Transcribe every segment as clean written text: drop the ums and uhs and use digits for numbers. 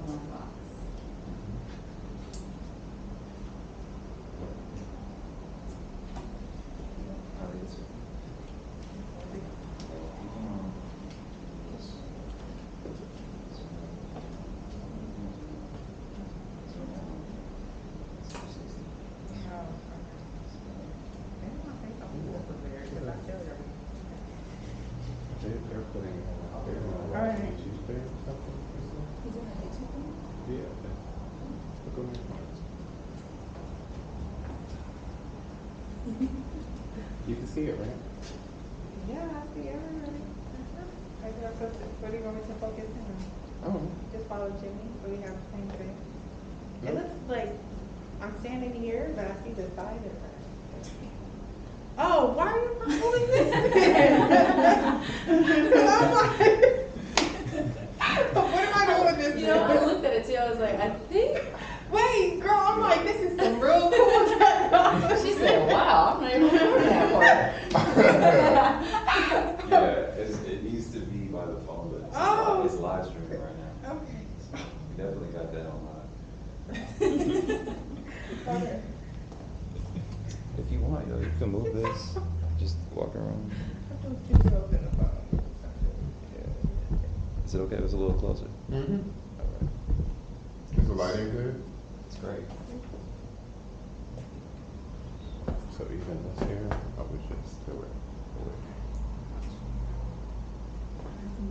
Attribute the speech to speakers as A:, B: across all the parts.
A: one box.
B: Probably this way. They're putting Tuesday or something.
A: He's doing a YouTube thing?
B: Yeah. Look on their parts. You can see it, right?
C: Yeah, I see everybody. I got to, what do you want me to focus in on?
B: Oh.
C: Just follow Jimmy, so we have the same thing. It
B: Nope.
C: looks like I'm standing here, but I see the side of her. Oh, why are you not holding this then? I'm like, what am I doing with this?
A: You know, I looked at it too, I was like, I think.
C: Wait, girl, I'm like, this is some real cool technology.
A: She said, wow, I'm not even recording that part.
D: Yeah, it needs to be by the phone, but it's live streaming right now.
C: Okay.
D: So we definitely got that on live.
C: Okay.
B: If you want, you can move this. Just walk around. Yeah. Is it okay if it's a little closer?
E: Mm-hmm.
B: Alright.
E: Is the lighting good?
B: It's great. So even this here, I would just do it.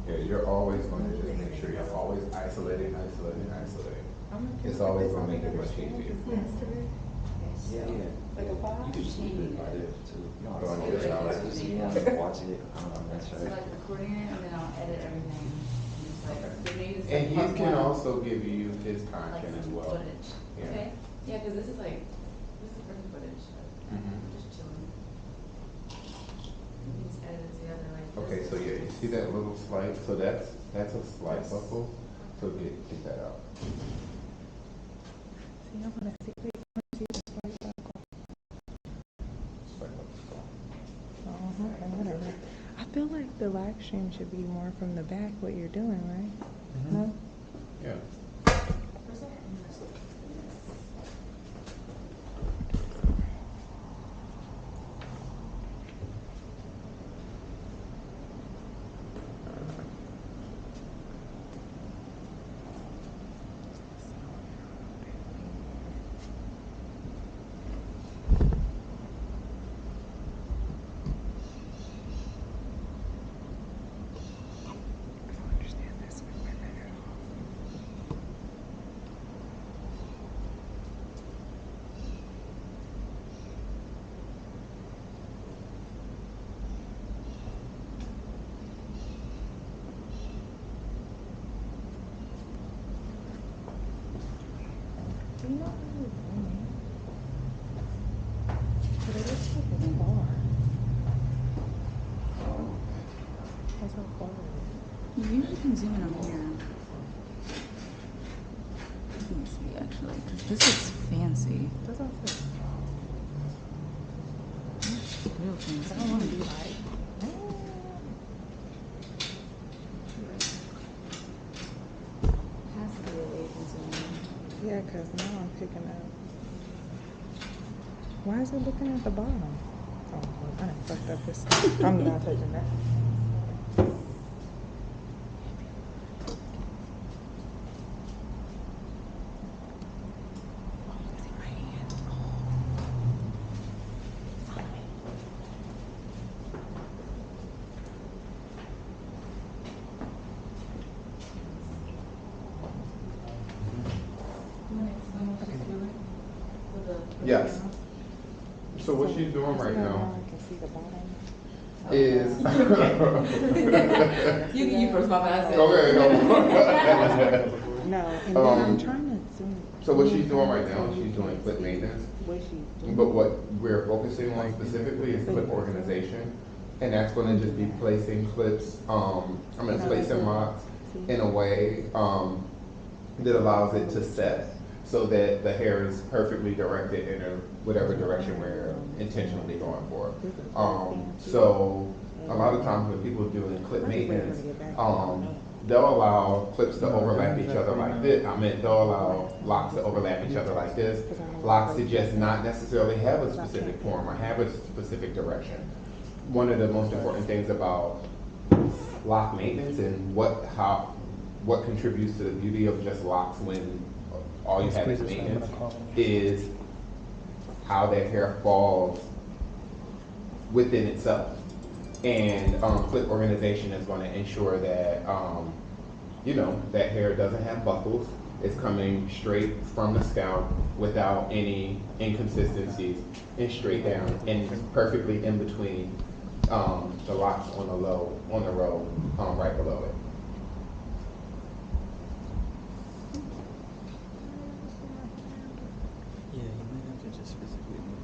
E: Yeah, you're always going to just make sure you're always isolating. It's always going to make it much easier.
D: Yeah.
C: Like a file?
D: You could just leave it right there too. You don't
E: Oh,
D: have
E: no,
D: to
E: it's not like
D: just
E: this.
D: you want to watch it. I'm not
A: So
D: sure.
A: like recording it and then I'll edit everything. And just like, so maybe this is
E: And
A: like
E: he
A: part
E: can
A: one,
E: also give you his
A: like
E: content as
A: some
E: well.
A: footage.
E: Yeah.
A: Okay, yeah, cause this is working footage, like,
E: Mhm.
A: just chilling. You just edit it together like this.
E: Okay, so yeah, you see that little slice? So that's a slight buckle. So get that out.
C: See, I want to see, wait, I want to see this light buckle.
E: Slight buckle.
C: Okay, whatever. I feel like the live stream should be more from the back, what you're doing, right? No?
E: Yeah.
A: Where's that?
C: I don't understand this equipment at all. Do you know what you're doing? But it looks like it's far. That's how far it is.
A: You usually can zoom in on here. Let me see actually, cause this is fancy.
C: That's all it is.
A: Real fancy.
C: I don't want to be like,
A: Has to be a way you can zoom in.
C: yeah, because now I'm picking up. Why is it looking at the bottom? Oh, well, I done fucked up this. I'm not touching that. Oh, you can see my hand. Follow me.
A: You wanna explain what she's doing? For the
E: Yes.
A: camera?
E: So what she's doing right
C: See how
E: now
C: I can see the bottom.
E: is.
A: You first, my bad.
E: Okay, no.
C: No, and then I'm
E: Um,
C: trying to zoom.
E: So what she's doing right
C: so
E: now,
C: you
E: she's doing
C: can
E: clip
C: see
E: maintenance.
C: what she's doing.
E: But what we're focusing on specifically is clip organization. And that's gonna just be placing clips, placing locks in a way, that allows it to set so that the hair is perfectly directed in whatever direction we're intentionally going for. So a lot of times when people doing clip maintenance, they'll allow clips to overlap each other like this. I mean, they'll allow locks to overlap each other like this. Locks to just not necessarily have a specific form or have a specific direction. One of the most important things about lock maintenance and what contributes to the beauty of just locks when all you have is maintenance is how that hair falls within itself. And clip organization is going to ensure that that hair doesn't have buckles. It's coming straight from the scalp without any inconsistencies and straight down and perfectly in between the locks on the row right below it.
B: Yeah, you might have to just physically move.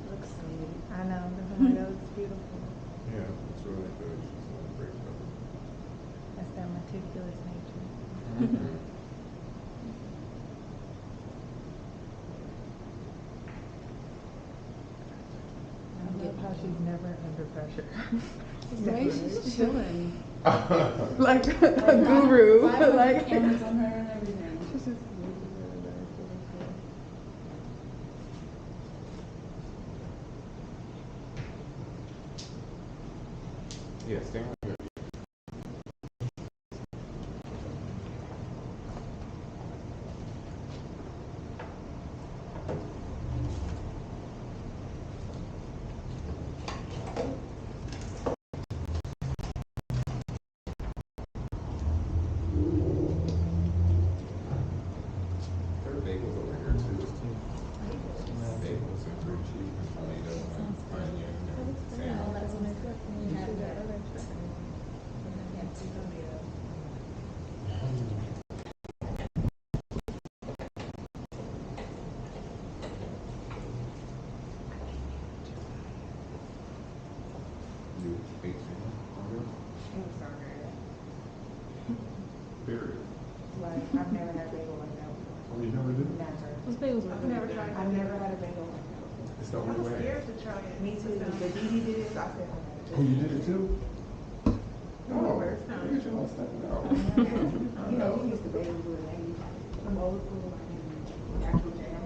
C: Looks sweet. I know, that looks beautiful.
E: Yeah, it's really good. She's doing a great job.
C: That's that meticulous nature.
E: Mm-hmm.
C: I love how she's never under pressure.
A: Right, she's chilling.
C: Like a guru.
A: 500
C: Like
A: cameras on her and everything.
C: she's just
E: Yeah, stand right there. There are bagels over here too. Bagels and cream cheese and tomato and onion and sandwich. You ate salmon?
C: It was so good.
E: Period.
C: Like I've never had a bagel like that before.
E: Oh, you never did?
C: Never.
A: Those bagels were
C: I've
A: really
C: never
A: good.
C: tried. I've never had a bagel like that before.
E: It's the only way.
C: to try it. Me too. The Didi did it, so I said,
E: Oh, you did it too? Oh,
C: First time.
E: you should all step it out.
C: You know, we used to bagel with an 80. Some old school, like natural jam.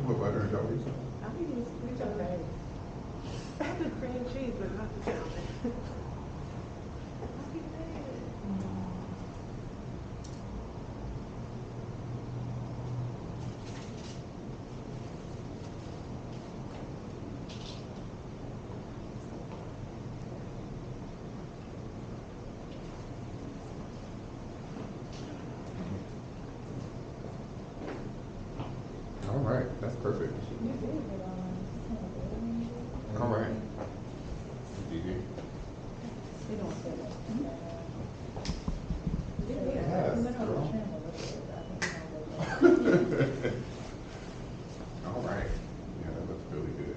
E: What butter and jelly?
C: I think it's okay. I do cream cheese, but not the salmon.
E: All right, that's perfect. All right. Gigi.
C: They don't say that.
E: Yes, girl. All right. Yeah, that looks really good.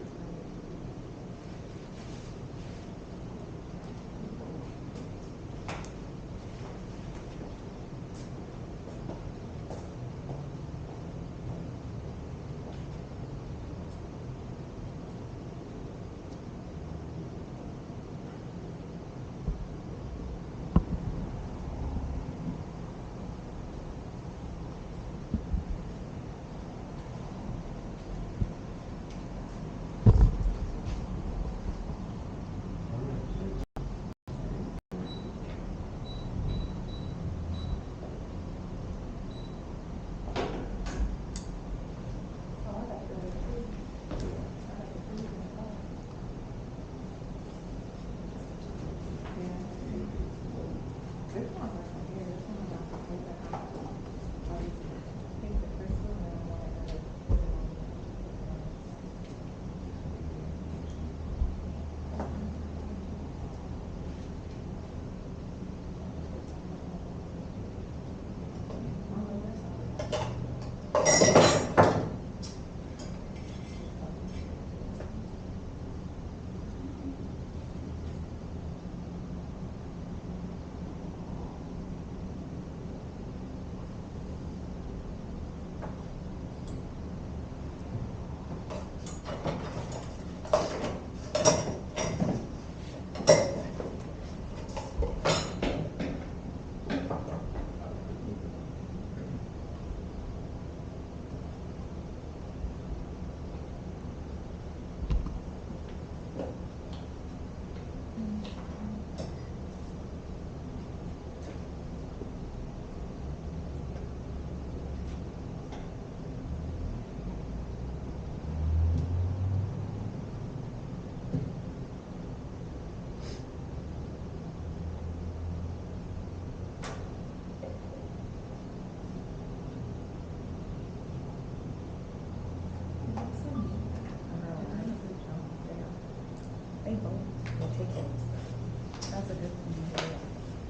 A: That's a good thing to hear.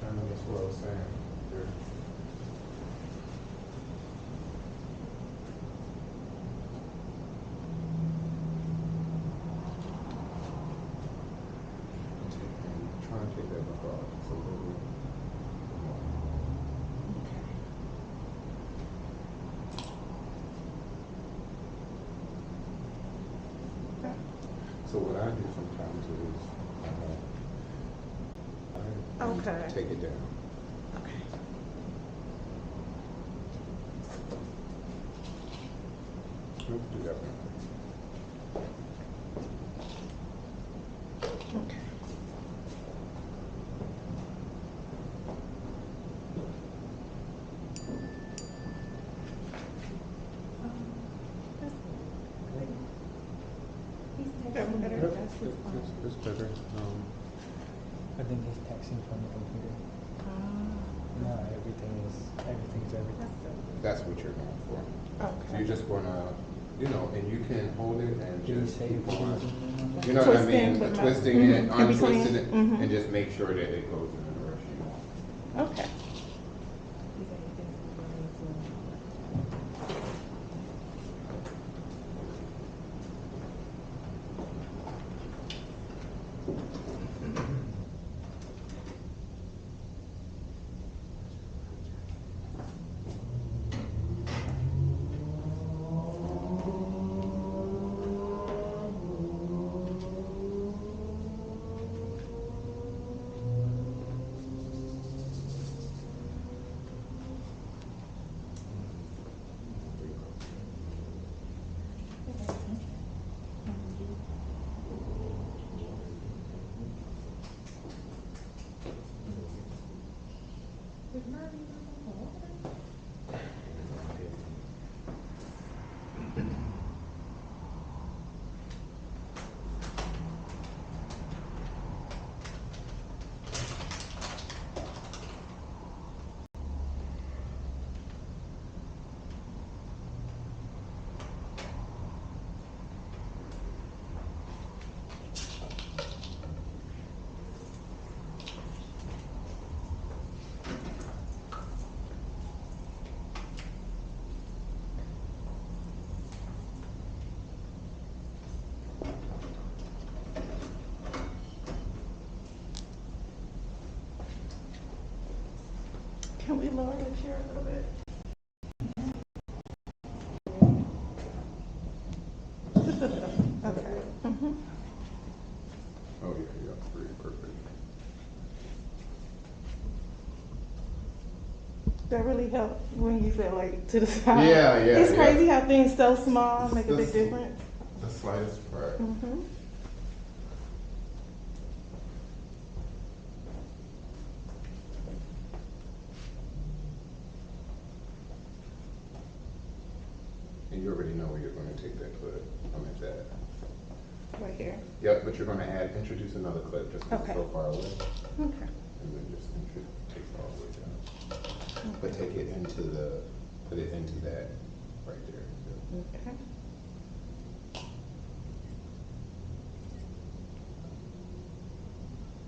E: I know that's what I was saying. There. Try and take that look off just a little more. So what I do sometimes is I
C: Okay.
E: take it down.
C: Okay.
E: We'll do that one.
C: Okay. That one better?
E: It's better.
B: I think he's texting from the computer. No, everything's everything.
E: That's what you're going for. So
C: Okay.
E: you're just gonna, and you can hold it and
B: Did he
E: just
B: say
E: keep
B: what he was
E: on.
B: doing?
E: You know what I
C: Twisting,
E: mean?
C: but not-
E: Twisting it,
C: In between.
E: untwisting it,
C: Mhm.
E: and just make sure that it goes in the direction you want.
C: Okay. Can we lower the chair a little bit? Just a little. Okay. Mhm.
E: Oh, yeah, pretty perfect.
C: That really helped when you said like to the side.
E: Yeah, yeah,
C: It's
E: yeah.
C: crazy how things so small make a big
E: This-
C: difference.
E: The slightest part.
C: Mm-hmm.
E: And you already know where you're going to take that clip. I'm at that.
C: Right here.
E: Yep, but you're going to introduce another clip just because
C: Okay.
E: it's so far away.
C: Okay.
E: And then just take it all the way down. But take it put it into that right there. Yep.
C: Okay.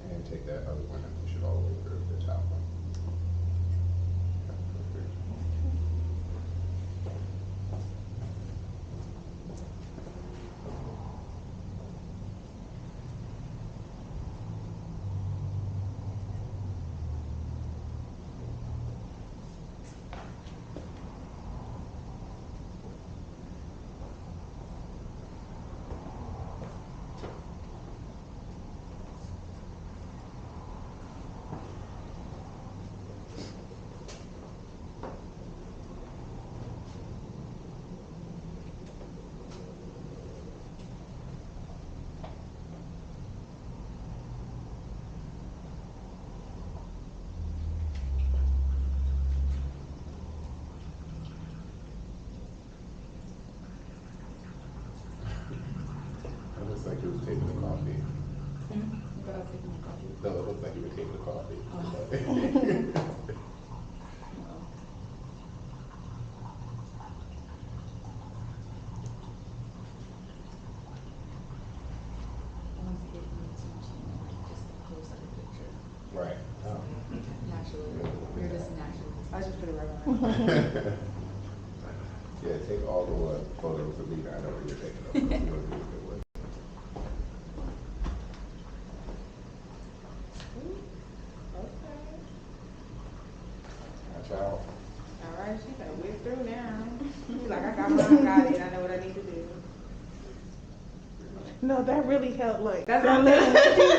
E: And take that other one and push it all the way through the top one. Perfect. It looks like he was taking the coffee.
A: But I was taking my coffee.
E: No, it looks like he was taking the coffee.
A: No. I want to get your attention, like just
C: just put it right on.
E: Yeah, take all the photos of me that I know where you're taking them. You're gonna do a good one.
C: Okay.
E: Watch out.
C: All right, she better whip through now. She's like, I got mine, got it. I know what I need to do.
F: No, that really helped. Like
C: That's what I'm saying.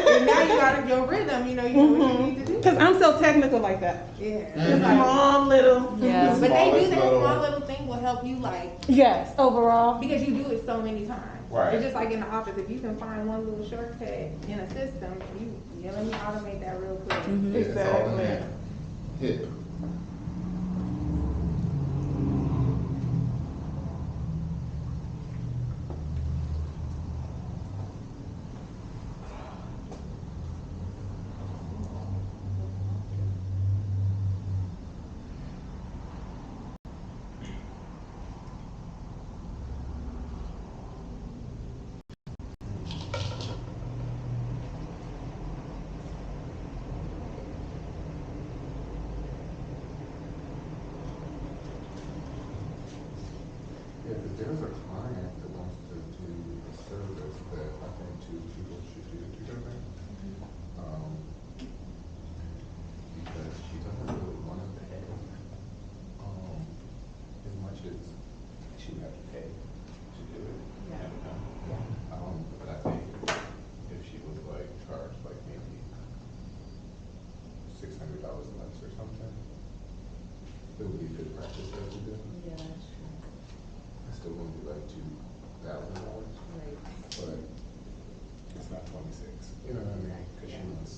C: And now you got your rhythm. You know what you need to do.
F: because I'm so technical like that.
C: Yeah.
F: Just small little.
A: Yeah.
C: But they do
E: Smallest
C: that
E: little-
C: small little thing will help you like
F: Yes, overall.
C: because you do it so many times.
E: Right.
C: It's just like in the office, if you can find one little shortcut in a system, let me automate that real quick.
E: Yeah, it's all in
F: Exactly.
E: there. Hit. Yeah, because there's a client that wants to do a service that I think two people should do together. Because she doesn't really want to pay as much as she would have to pay to do it. But I think if she was like charged like maybe $600 less or something, it would be good practice for her to do.
A: Yeah, that's true.
E: It's still gonna be like $2,000,
A: Right.
E: but it's not 26. You know what I mean? Because she wants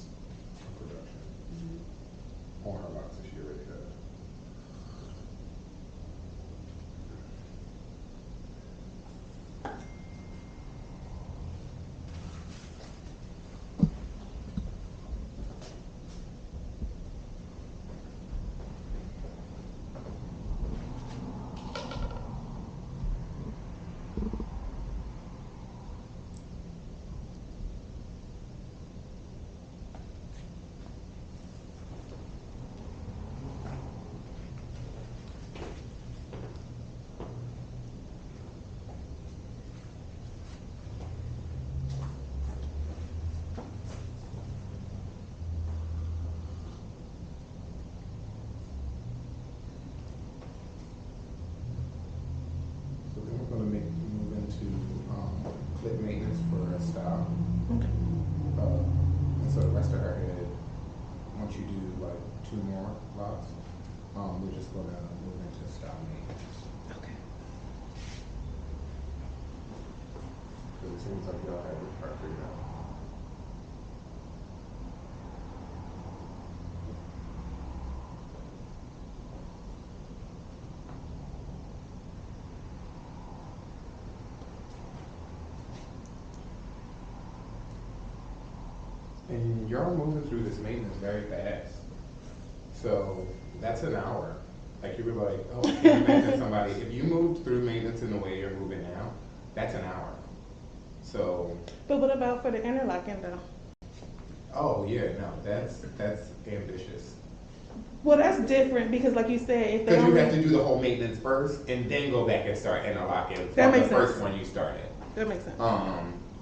E: a production on her box that she already does. So then we're gonna move into clip maintenance for a style. And so the rest of her head, once you do like 2 more lots, we're just gonna move into style maintenance.
F: Okay.
E: Because it seems like y'all have this part figured out. And you're moving through this maintenance very fast. So that's an hour. Like you were like, oh, I can't imagine somebody, if you moved through maintenance in the way you're moving now, that's an hour. So,
F: But what about for the interlocking though?
E: oh yeah, no, that's ambitious.
F: Well, that's different because, like you said, if they
E: Because you
F: only,
E: have to do the whole maintenance first and then go back and start interlocking
F: That
E: from the
F: makes
E: first
F: sense.
E: one you started.
F: that makes sense.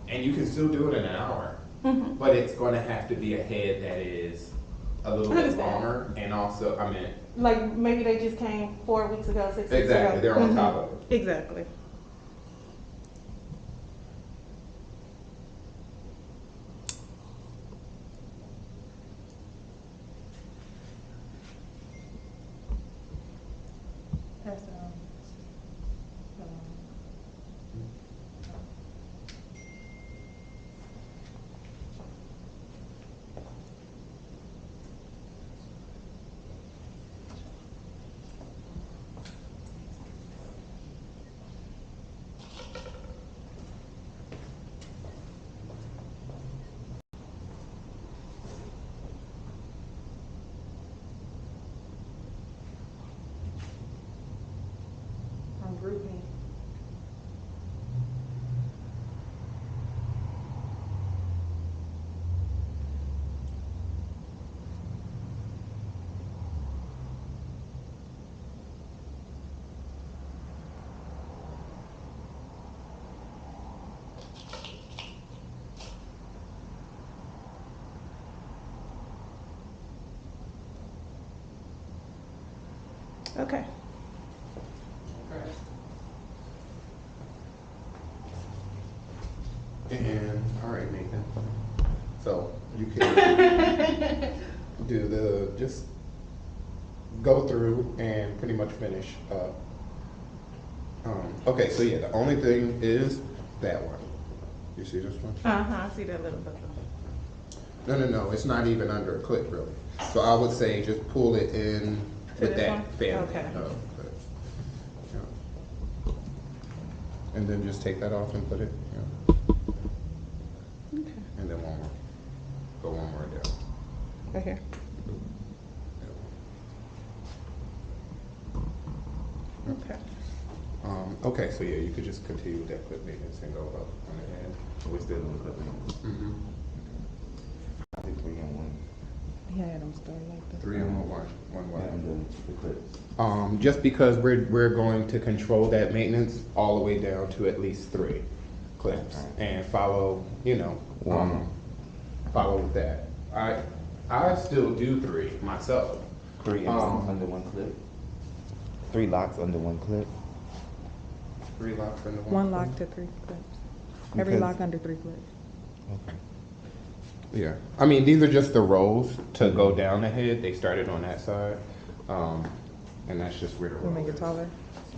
E: And you can still do it in an hour,
F: Mhm.
E: but it's going to have to be a head that is a little
F: I
E: bit
F: understand.
E: longer, and also, I mean,
F: Like maybe they just came 4 weeks ago, 6 weeks ago.
E: exactly, they're on
F: Mhm.
E: top of it.
F: Exactly.
C: That's
F: Okay.
E: And, all right, Nathan. So you can do just go through and pretty much finish up. Okay, so yeah, the only thing is that one. You see this one?
F: I see that little button.
E: No, it's not even under a clip really. So I would say just pull it in
F: To
E: with
F: this
E: that
F: one?
E: family
F: Okay.
E: of clips. Yeah. And then just take that off and put it,
F: Okay.
E: and then one more. Go one more down.
F: Right here. Okay.
E: Okay, so yeah, you could just continue with that clip maintenance and go up on ahead.
B: We're still on clip maintenance.
E: Mm-hmm.
B: I think 3 on 1.
F: Yeah, them start like that.
E: 3 and 1
B: Yeah,
E: way.
B: I'm doing the clips.
E: Just because we're going to control that maintenance all the way down to at least 3 clips and follow, follow with that. I still do 3 myself.
B: 3 under 1 clip. 3 locks under 1 clip.
E: 3 locks under 1
F: One
E: clip?
F: lock to 3 clips. Every
B: Because-
F: lock under 3 clips.
B: Okay.
E: Yeah, I mean, these are just the rows to go down the head. They started on that side. And that's just where the
F: We'll
E: roll
F: make it
E: is.
F: taller.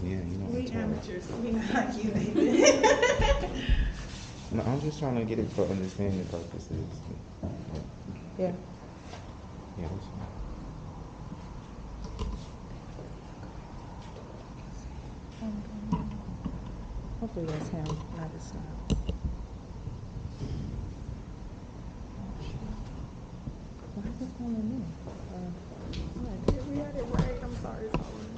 B: Yeah, you know.
F: We
B: I'm taller.
F: amateurs. We not like you, David.
B: No, I'm just trying to get it for understanding purposes.
F: Yeah.
B: Yeah, that's fine.
F: Hopefully that's him, not his son. Why is this one on me? We had it right. I'm sorry, Solomon.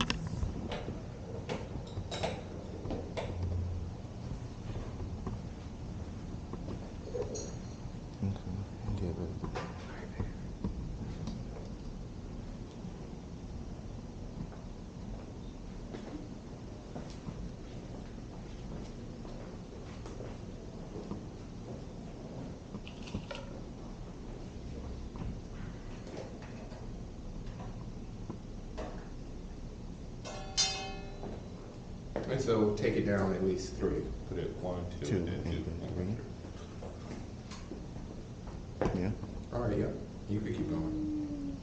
B: Okay, get it.
E: And so take it down at least 3. Put it 1, 2,
B: 2
E: and then 2.
B: and 3. Yeah.
E: All right, yeah. You can keep going.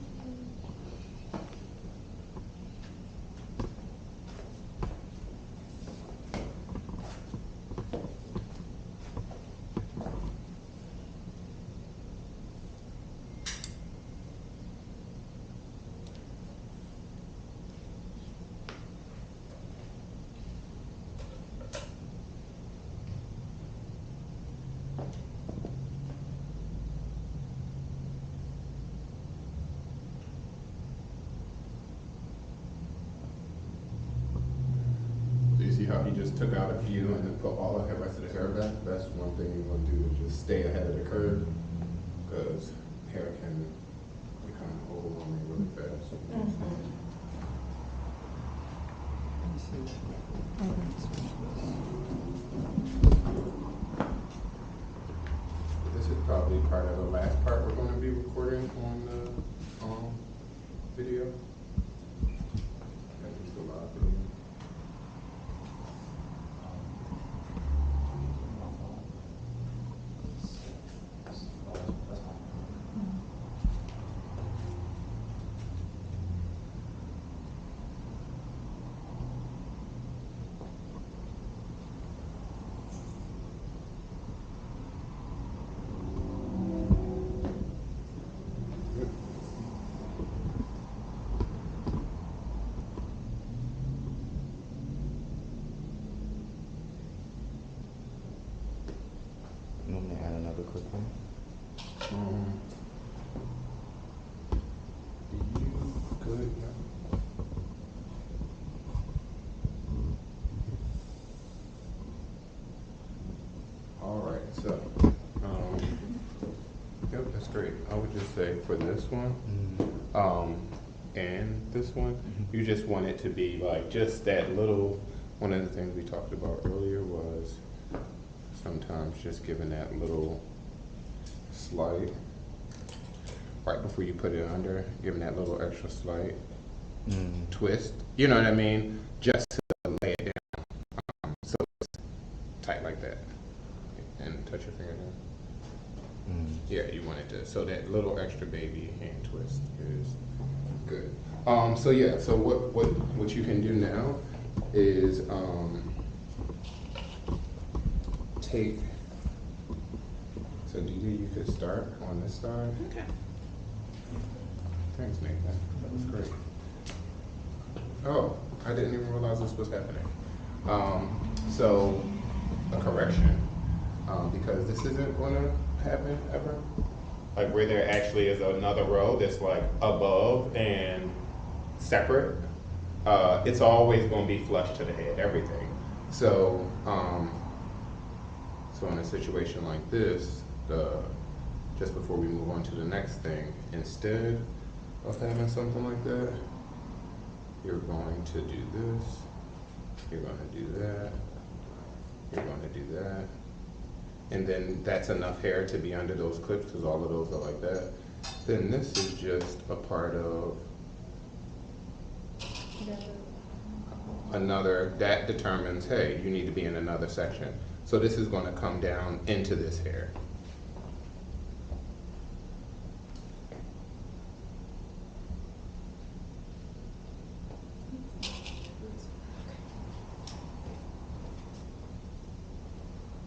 E: Do you see how he just took out a few and then put all of the rest of the hair back? That's one thing you want to do, is just stay ahead of the curve, because hair can become overwhelming really fast. This is probably part of the last part we're going to be recording on the video. At least the live video.
B: You want me to add another clip in?
E: Good. All right, so, yep, that's great. I would just say for this one, and this one, you just want it to be like just that little, one of the things we talked about earlier was sometimes just giving that little slide right before you put it under, giving that little extra slide. twist, you know what I mean? Just to lay it down. So it's tight like that. And touch your finger down. Yeah, you want it to, so that little extra baby hand twist is good. So yeah, so what you can do now is take, so Dee Dee, you could start on this side.
C: Okay.
E: Thanks, Nathan. That was great. Oh, I didn't even realize this was happening. So, a correction, because this isn't gonna happen ever. Like where there actually is another row that's like above and separate, it's always gonna be flush to the head, everything. So, so in a situation like this, just before we move on to the next thing, instead of having something like that, you're going to do this, you're going to do that, you're going to do that, and then that's enough hair to be under those clips because all of those are like that. Then this is just a part of another, that determines, hey, you need to be in another section. So this is going to come down into this hair.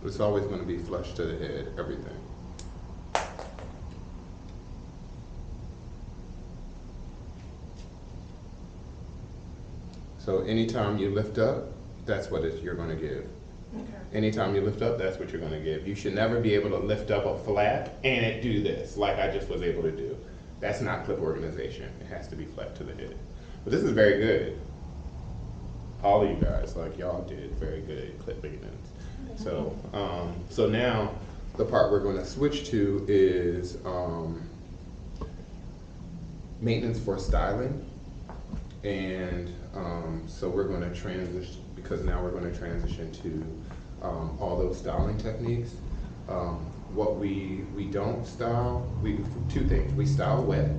E: It's always going to be flush to the head, everything. So anytime you lift up, that's what you're going to give.
C: Okay.
E: Anytime you lift up, that's what you're going to give. You should never be able to lift up a flap and it do this, like I just was able to do. That's not clip organization. It has to be flat to the head. But this is very good. All of you guys, like y'all did very good at clip maintenance. So, so now the part we're going to switch to is maintenance for styling. And so we're going to transition, because now we're going to transition to all those styling techniques. What we don't style, two things. We style wet,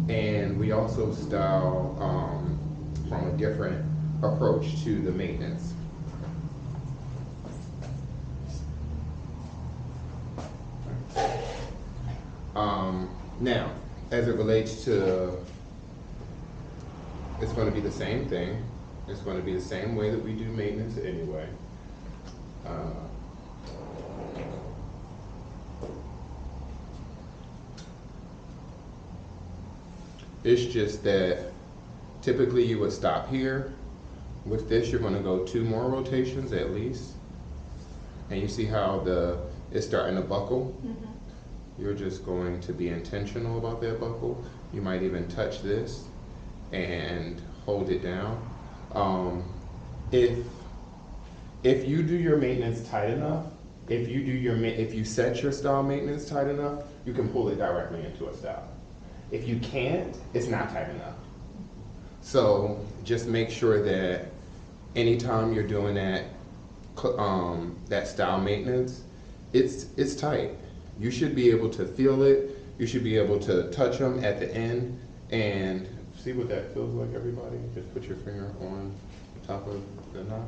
E: and we also style from a different approach to the maintenance. Now, as it relates to, it's going to be the same thing. It's going to be the same way that we do maintenance anyway. It's just that typically you would stop here. With this, you're going to go 2 more rotations at least. And you see how it's starting to buckle? Mm-hmm. You're just going to be intentional about that buckle. You might even touch this and hold it down. If you do your maintenance tight enough, if you set your style maintenance tight enough, you can pull it directly into a style. If you can't, it's not tight enough. So just make sure that anytime you're doing that style maintenance, it's tight. You should be able to feel it. You should be able to touch them at the end and see what that feels like, everybody. Just put your finger on the top of the knot.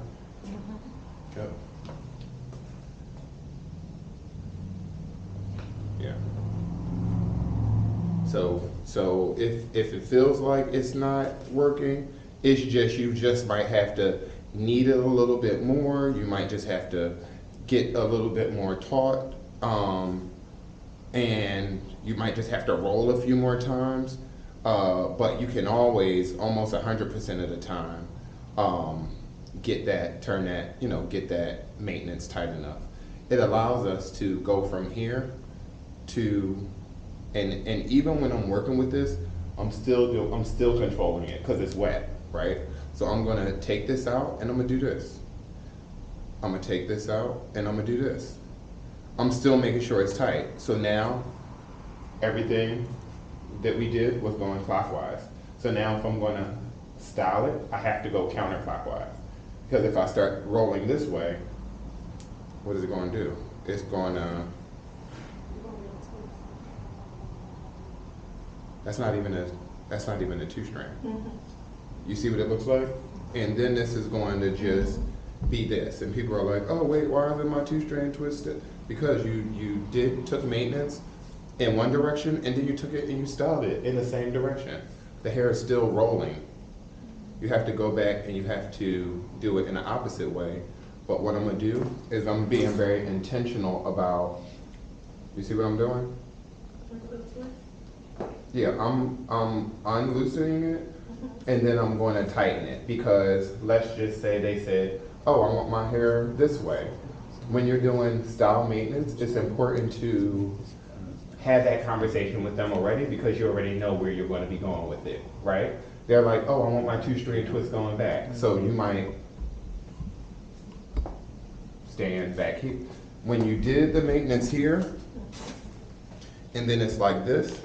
E: Mm-hmm. Yep. Yeah. So if it feels like it's not working, it's just, you just might have to knead it a little bit more. You might just have to get a little bit more taut. And you might just have to roll a few more times. But you can always, almost 100% of the time, get that maintenance tight enough. It allows us to go from here to, and even when I'm working with this, I'm still controlling it because it's wet, right? So I'm gonna take this out and I'm gonna do this. I'm gonna take this out and I'm gonna do this. I'm still making sure it's tight. So now everything that we did was going clockwise. So now if I'm gonna style it, I have to go counterclockwise. Because if I start rolling this way, what is it gonna do? It's gonna, that's not even a 2-strand. Mm-hmm. You see what it looks like? And then this is going to just be this. And people are like, oh wait, why isn't my two-strand twisted? Because you took maintenance in one direction and then you took it and you styled it in the same direction. The hair is still rolling. You have to go back and you have to do it in the opposite way. But what I'm gonna do is I'm being very intentional about, you see what I'm doing? Yeah, I'm unloosening it and then I'm going to tighten it because let's just say they said, oh, I want my hair this way. When you're doing style maintenance, it's important to have that conversation with them already because you already know where you're going to be going with it, right? They're like, oh, I want my two-strand twist going back. So you might stand back here. When you did the maintenance here, and then it's like this.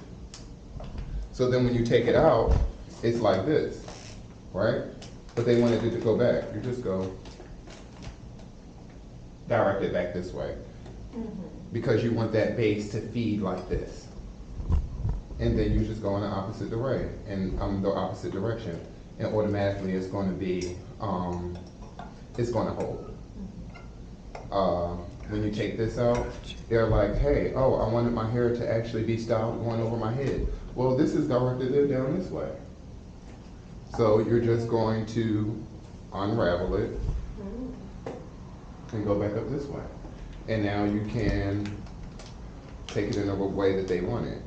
E: So then when you take it out, it's like this, right? But they wanted it to go back. You just go direct it back this way. Because you want that base to feed like this. And then you just go in the opposite direction, and the opposite direction. And automatically it's going to be, it's going to hold. When you take this out, they're like, hey, oh, I wanted my hair to actually be styled going over my head. Well, this is directed it down this way. So you're just going to unravel it and go back up this way. And now you can take it in a way that they want it.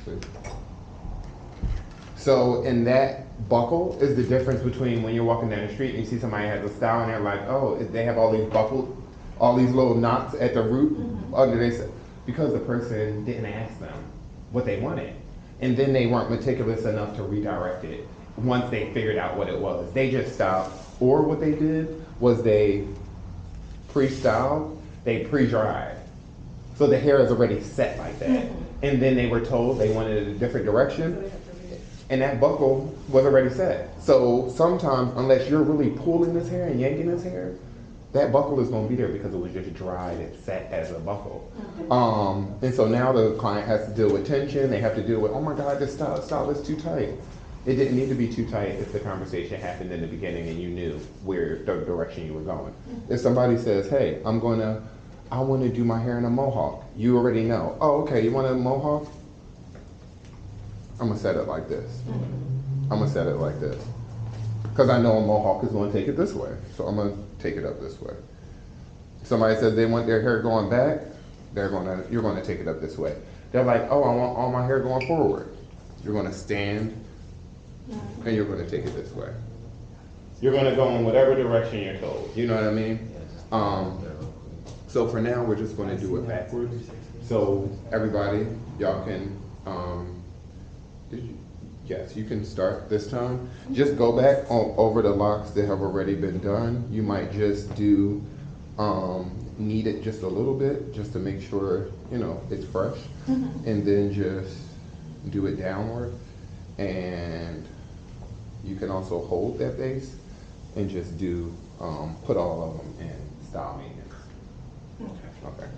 E: See? So in that buckle is the difference between when you're walking down the street and you see somebody has a style and they're like, oh, they have all these buckled, all these little knots at the root under their, because the person didn't ask them what they wanted. And then they weren't meticulous enough to redirect it once they figured out what it was. They just stopped. Or what they did was they pre-styled, they pre-dried. So the hair is already set like that. And then they were told they wanted it a different direction. And that buckle was already set. So sometimes, unless you're really pulling this hair and yanking this hair, that buckle is going to be there because it was just dried and set as a buckle. And so now the client has to deal with tension. They have to deal with, oh my God, this style is too tight. It didn't need to be too tight if the conversation happened in the beginning and you knew where the direction you were going. If somebody says, hey, I want to do my hair in a mohawk. You already know. Oh, okay, you want a mohawk? I'm going to set it like this. I'm going to set it like this. Because I know a mohawk is going to take it this way. So I'm going to take it up this way. Somebody says they want their hair going back, you're going to take it up this way. They're like, oh, I want all my hair going forward. You're going to stand and you're going to take it this way. You're going to go in whatever direction you're told. You know what I mean? So for now, we're just going to do it backwards. So everybody, y'all can, yes, you can start this time. Just go back over the locks that have already been done. You might just do, knead it just a little bit, just to make sure, you know, it's fresh. And then just do it downward. And you can also hold that base and just do, put all of them in style maintenance. Okay.